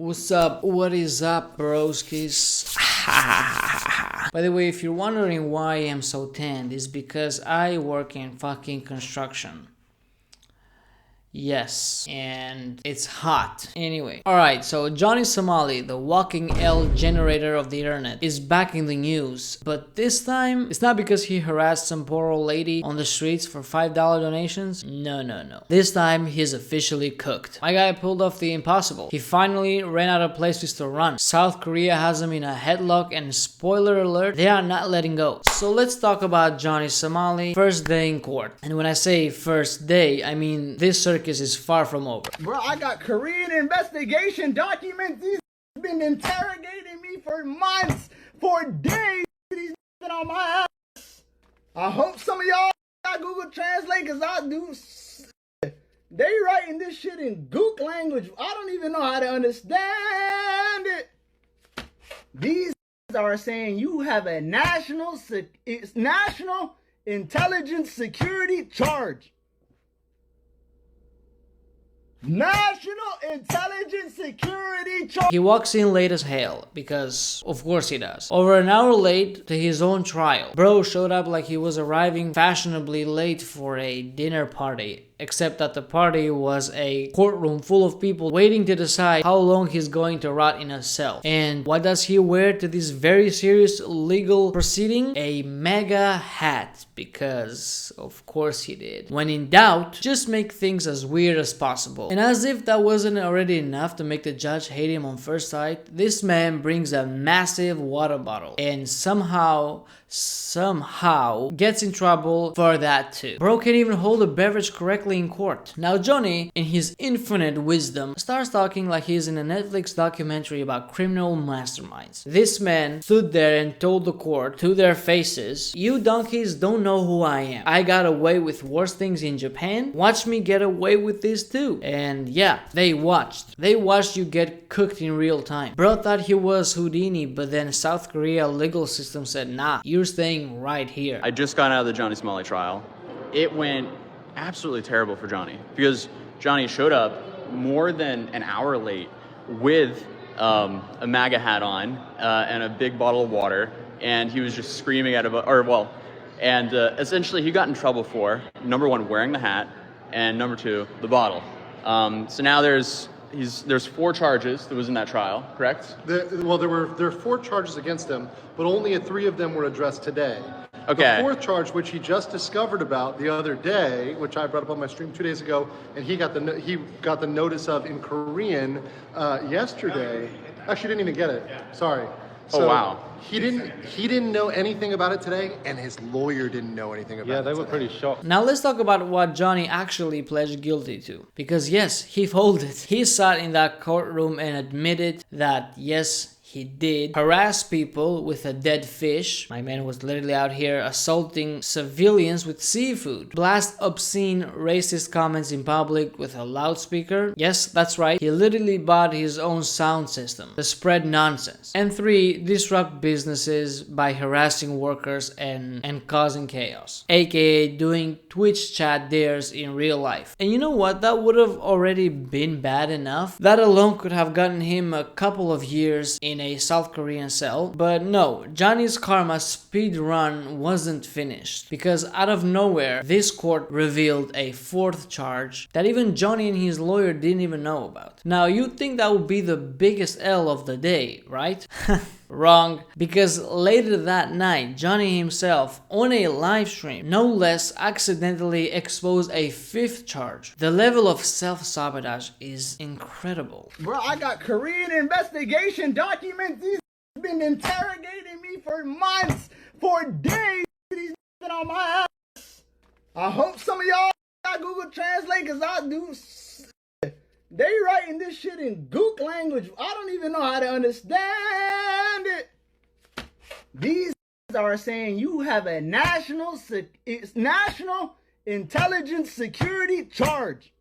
What's up? What is up, broskis? By the way, if you're wondering why I'm so tanned, it's because I work in fucking construction. Yes, and it's hot. Anyway, alright, so Johnny Somali, the walking L generator of the internet, is back in the news. But this time, it's not because he harassed some poor old lady on the streets for $5 donations. No. This time, he's officially cooked. My guy pulled off the impossible. He finally ran out of places to run. South Korea has him in a headlock, and spoiler alert, they are not letting go. So let's talk about Johnny Somali first day in court. And when I say first day, I mean this circus is far from over. Bro, I got Korean investigation documents. These been interrogating me for months, for days. These been on my ass. I hope some of y'all got Google Translate, cause I do. They writing this shit in Gook language. I don't even know how to understand it. These are saying you have a national intelligence security charge. National Intelligence Security Charge. He walks in late as hell, because of course he does. Over an hour late to his own trial. Bro showed up like he was arriving fashionably late for a dinner party. Except that the party was a courtroom full of people waiting to decide how long he's going to rot in a cell. And what does he wear to this very serious legal proceeding? A mega hat, because of course he did. When in doubt, just make things as weird as possible. And as if that wasn't already enough to make the judge hate him on first sight, this man brings a massive water bottle and somehow gets in trouble for that too. Bro can't even hold a beverage correctly in court. Now Johnny, in his infinite wisdom, starts talking like he's in a Netflix documentary about criminal masterminds. This man stood there and told the court to their faces, "You donkeys don't know who I am. I got away with worse things in Japan. Watch me get away with this too." And yeah, they watched. They watched you get cooked in real time. Bro thought he was Houdini, but then South Korea legal system said, nah, you're staying right here. I just got out of the Johnny Somali trial. It went absolutely terrible for Johnny because Johnny showed up more than an hour late with a MAGA hat on and a big bottle of water, and he was just screaming at essentially he got in trouble for, number one, wearing the hat, and number two, the bottle. So now there's 4 charges that was in that trial, correct? There are 4 charges against him, but only 3 of them were addressed today. Okay. The 4th charge, which he just discovered about the other day, which I brought up on my stream 2 days ago, and he got the notice of in Korean yesterday. Actually, didn't even get it. Sorry. So, oh wow. He didn't know anything about it today, and his lawyer didn't know anything about it. Yeah, they were today. pretty shocked. Now let's talk about what Johnny actually pledged guilty to. Because yes, he folded. He sat in that courtroom and admitted that yes, he did harass people with a dead fish. My man was literally out here assaulting civilians with seafood. Blast obscene racist comments in public with a loudspeaker. Yes, that's right. He literally bought his own sound system to spread nonsense. And 3, disrupt businesses by harassing workers and causing chaos. AKA doing Twitch chat dares in real life. And you know what? That would have already been bad enough. That alone could have gotten him a couple of years in a South Korean cell, but no, Johnny's karma speed run wasn't finished because out of nowhere this court revealed a 4th charge that even Johnny and his lawyer didn't even know about. Now you'd think that would be the biggest L of the day, right? Wrong, because later that night, Johnny himself, on a live stream, no less, accidentally exposed a 5th charge. The level of self-sabotage is incredible. Bro, I got Korean investigation documents. These been interrogating me for months, for days. These been on my ass. I hope some of y'all got Google Translate, cause I do. They writing this shit in Gook language. I don't even know how to understand it. These are saying you have a national intelligence security charge.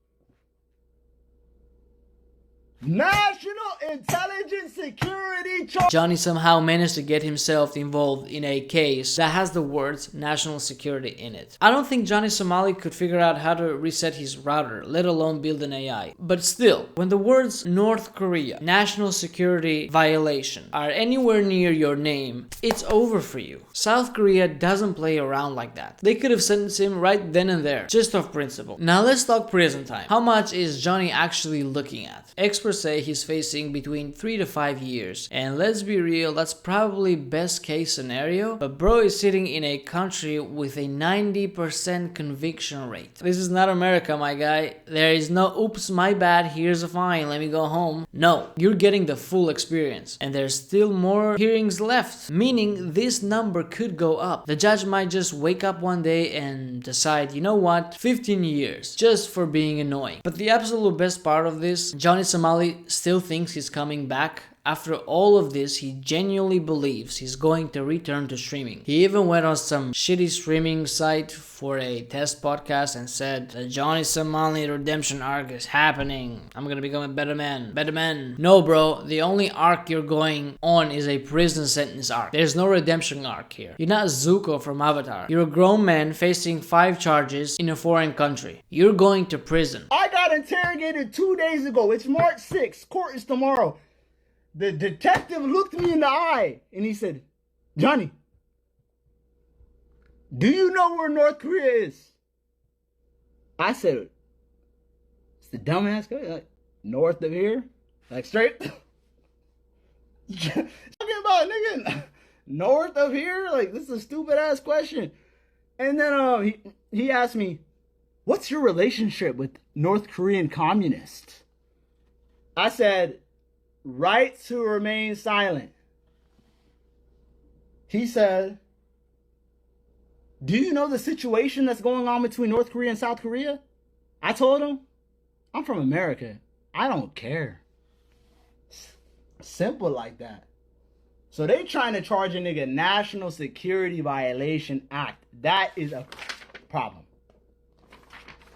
National Intelligence Security charged. Johnny somehow managed to get himself involved in a case that has the words national security in it. I don't think Johnny Somali could figure out how to reset his router, let alone build an AI. But still, when the words North Korea, national security violation are anywhere near your name, it's over for you. South Korea doesn't play around like that. They could have sentenced him right then and there, just off principle. Now let's talk prison time. How much is Johnny actually looking at? Experts say he's facing between 3 to 5 years. And let's be real, that's probably best case scenario, but bro is sitting in a country with a 90% conviction rate. This is not America, my guy. There is no oops, my bad, here's a fine, let me go home. No, you're getting the full experience. And there's still more hearings left, meaning this number could go up. The judge might just wake up one day and decide, you know what, 15 years, just for being annoying. But the absolute best part of this, Johnny Somali still thinks he's coming back. After all of this, he genuinely believes he's going to return to streaming. He even went on some shitty streaming site for a test podcast and said, the Johnny Somali redemption arc is happening. I'm gonna become a better man. Better man. No, bro. The only arc you're going on is a prison sentence arc. There's no redemption arc here. You're not Zuko from Avatar. You're a grown man facing 5 charges in a foreign country. You're going to prison. I got interrogated 2 days ago. It's March 6th. Court is tomorrow. The detective looked me in the eye and he said, Johnny, do you know where North Korea is? I said, it's the dumbass guy, like, north of here? Like, straight? Talking about, nigga, north of here? Like, this is a stupid ass question. And then he asked me, what's your relationship with North Korean communists? I said, right to remain silent. He said, do you know the situation that's going on between North Korea and South Korea? I told him, I'm from America. I don't care. Simple like that. So they trying to charge a nigga National Security Violation Act. That is a problem.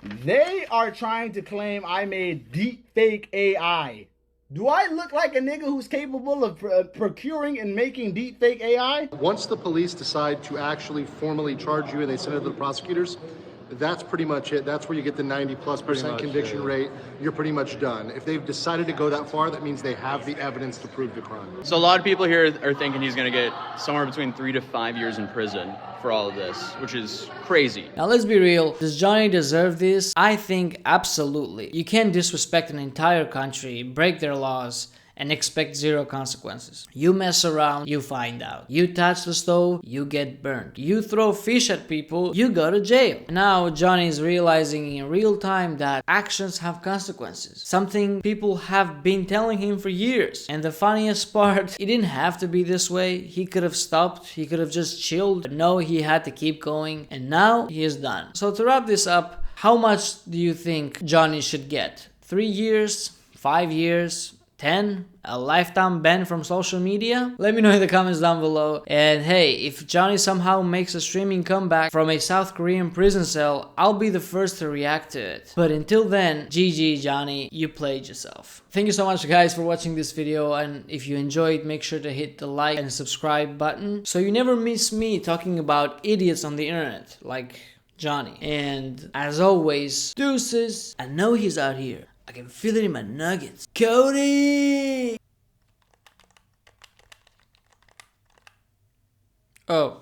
They are trying to claim I made deep fake AI. Do I look like a nigga who's capable of procuring and making deep fake AI? Once the police decide to actually formally charge you and they send it to the prosecutors, that's pretty much it. That's where you get the 90+% conviction rate. You're pretty much done. If they've decided to go that far, that means they have the evidence to prove the crime. So a lot of people here are thinking he's going to get somewhere between 3 to 5 years in prison for all of this, which is crazy. Now let's be real, does Johnny deserve this? I think absolutely. You can't disrespect an entire country, break their laws, and expect 0 consequences. You mess around, you find out. You touch the stove, you get burned. You throw fish at people, you go to jail. Now Johnny is realizing in real time that actions have consequences. Something people have been telling him for years. And the funniest part, it didn't have to be this way. He could have stopped, he could have just chilled. But no, he had to keep going. And now he is done. So to wrap this up, how much do you think Johnny should get? 3 years? 5 years? 10? A lifetime ban from social media? Let me know in the comments down below. And hey, if Johnny somehow makes a streaming comeback from a South Korean prison cell, I'll be the first to react to it. But until then, GG Johnny, you played yourself. Thank you so much guys for watching this video, and if you enjoyed, make sure to hit the like and subscribe button so you never miss me talking about idiots on the internet like Johnny. And as always, deuces. I know he's out here. I can feel it in my nuggets. Cody! Oh.